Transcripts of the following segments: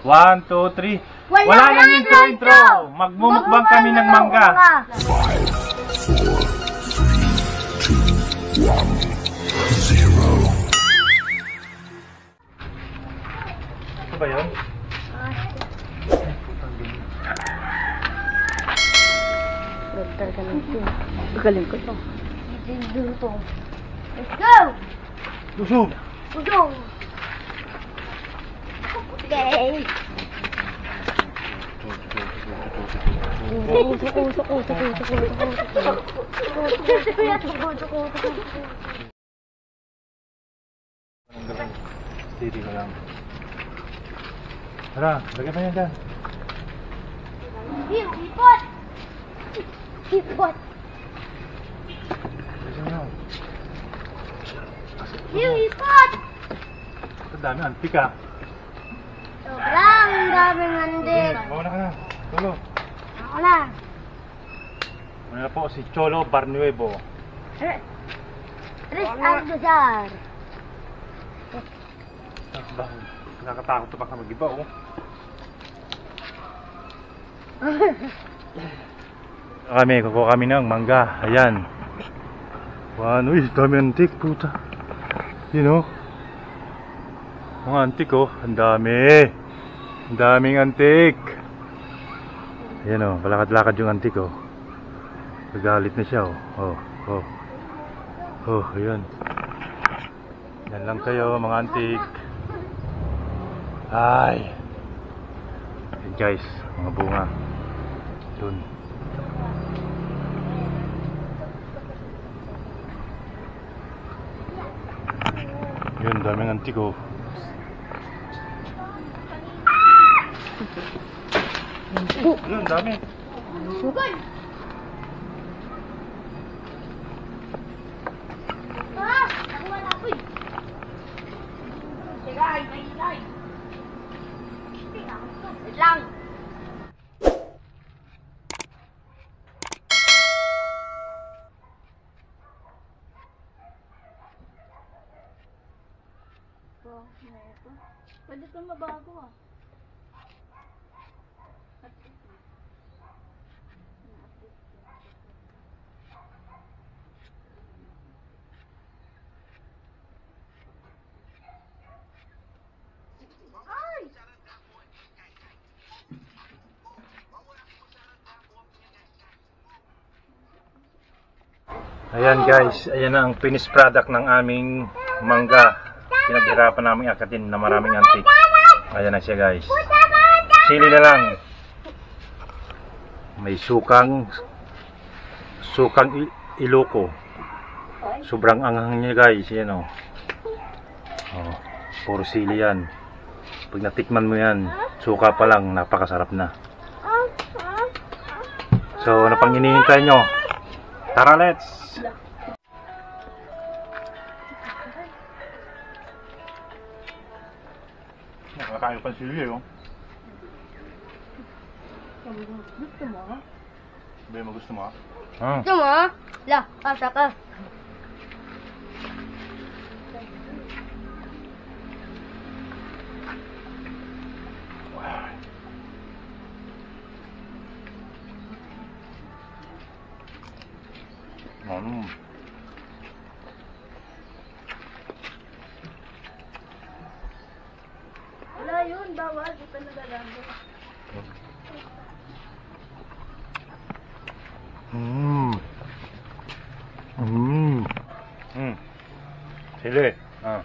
One, two, three. Wala nang intro. Magmumukbang kami ng mangga. 5, 4, 3, 2, 1, 0. Ito ba yun? Galing ko to. Let's go! Lusog! Let's go! Okay! Steady ko lang. Tara, lagyan mo yan dyan. Ipot! Ipot! Lagyan mo. Ipot! Ang dami, antik ah. Sobrang daming andik. Mauna ka na. Cholo. Ako na. Muna na po si Cholo Barnuevo. Tres Aldozar. Nakakatakot to baka mag-iba oh. Kukuha kami ng mangga. Ayan. Uy, dami antik puta. You know? Mga antik oh. Ang dami. Ang daming antik. Ayan oh. Balakad-lakad yung antik oh. Nagalit na siya oh. Oh, ayan. Yan lang kayo mga antik. Ay. Ayan guys, mga bunga. Dun. Yun, daming antik oh. Yun, dami. Sugod! Ah! Nakuha na ako eh! Sigay! May sigay! Wait lang! Pwede kang mabago ah. Ayan guys, ayan na ang finished product ng aming mangga. Pinaghirapan namin akatin na maraming antik. Ayan na siya guys. Sili na lang. May sukang Iloko. Sobrang anghang niya guys. Ayan o. Oh, puro sili yan. Pag natikman mo yan, suka pa lang, napakasarap na. So, ano pang hinihintay nyo? Tara, let's! Nakakain pa sili, oh. Gusto mo? Sabi mo gusto mo, ah? Gusto mo? La, pasa ka. Wala yun, bawal. Di pa nagaganda. Sili. Ah.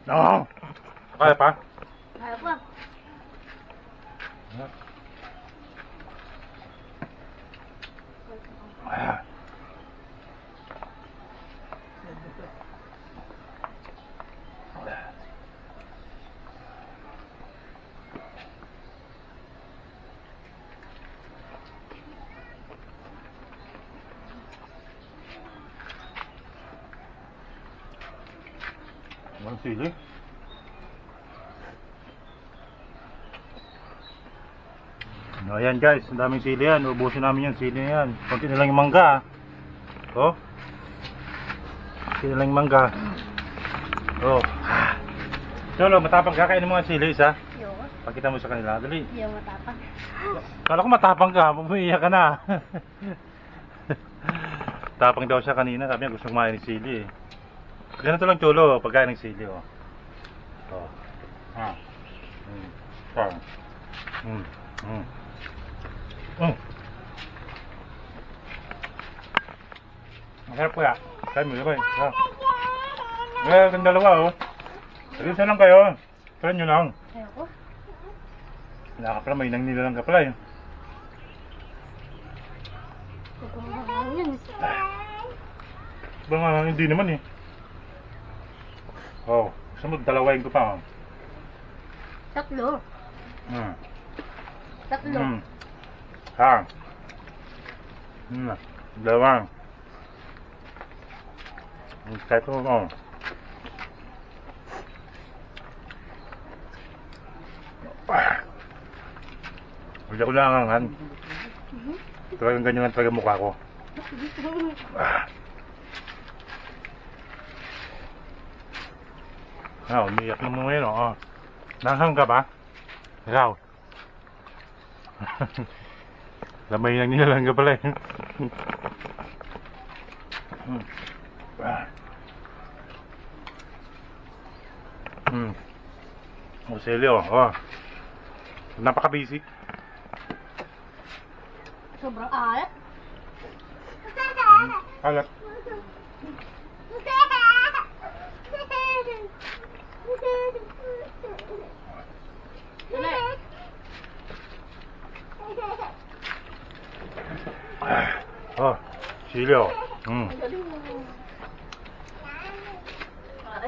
No. Kaya pa? Kaya pa. Ang sili. Ayan guys, ang daming sili yan. Ubusin namin yan, sili na yan. Konti na lang yung mangga. Oh. Konti na lang yung mangga. Oh. Cholo, matapang ka. Kainin mo nga sili isa. Yo. Pakita mo sa kanila. Dali. Yo, matapang. Kala ko matapang ka. Pumiyak ka na. Tapang daw siya kanina. Sabi niya gusto kumain ng sili eh. Ganito lang Cholo, pagkain ng sili oh. Oh. Ah. Parang. Masarap ko ya. Kaya mo yun. Kang dalawa oh. Isa lang kayo. Try nyo lang. Ayoko. Wala ka pala, may nang nilalang ka pala eh. Yan. Ba nga, hindi naman eh. Oh, gusto mo dalawain ko pa oh. Tatlo. Tatlo. Ha. Dalawa. Kahit ko oh. Hindi ko nangangan. Talagang ganyan ang talaga mukha ko. Umiyak na mo ngayon oh. Nanghang ka ba? Ikaw. Lamay nang nilalang ka pala eh. Silyo oh. Napaka-busy. Sobrang alat. Alat. Dali. Oh, silyo. Ayun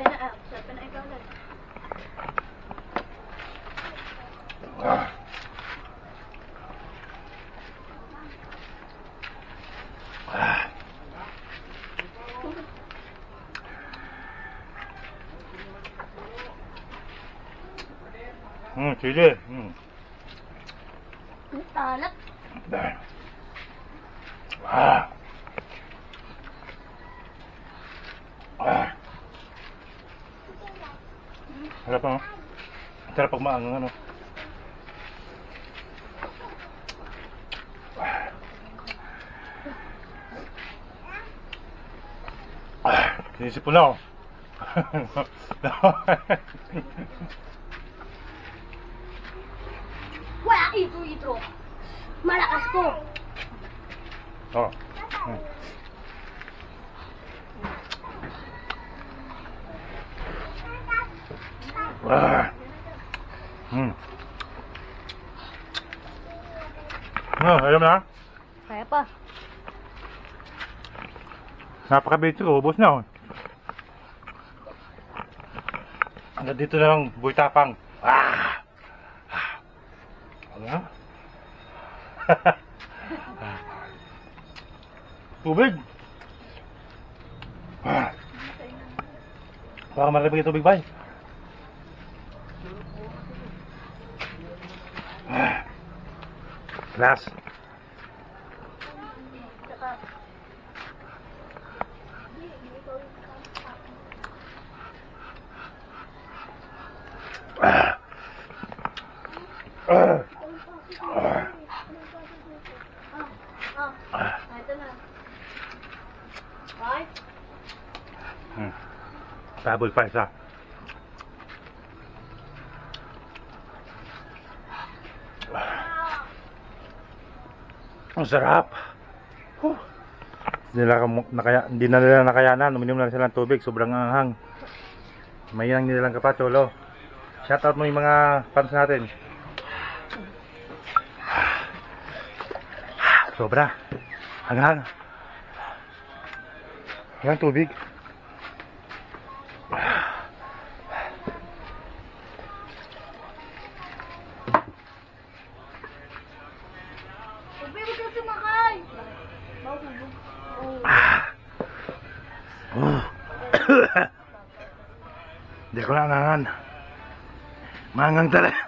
na. Sabi na ikaw lang. Chili. Alat. Harap mo. Sarap pag maangang ano. Sinisip ko na oh. Wala ito. Malakas ko. Oh. Ayaw mo na? Kaya pa. Napaka-basic ko, ubos na oh. Hanggang dito na lang, buhay tapang. Ano? Tubig. Baka marami yung tubig ba? Glass. Ito na. Right? Tabol pa isa. Ang sarap. Hindi na nila nakayanan. Uminom na sila ng tubig. Sobrang anghang. May nang nilalang ka pa, Cholo. Shoutout mo yung mga fans natin. Sobra. Anghang. Anghang tubig. Huwag ka sumakay. Hindi ko na angangan. Mangang talaga.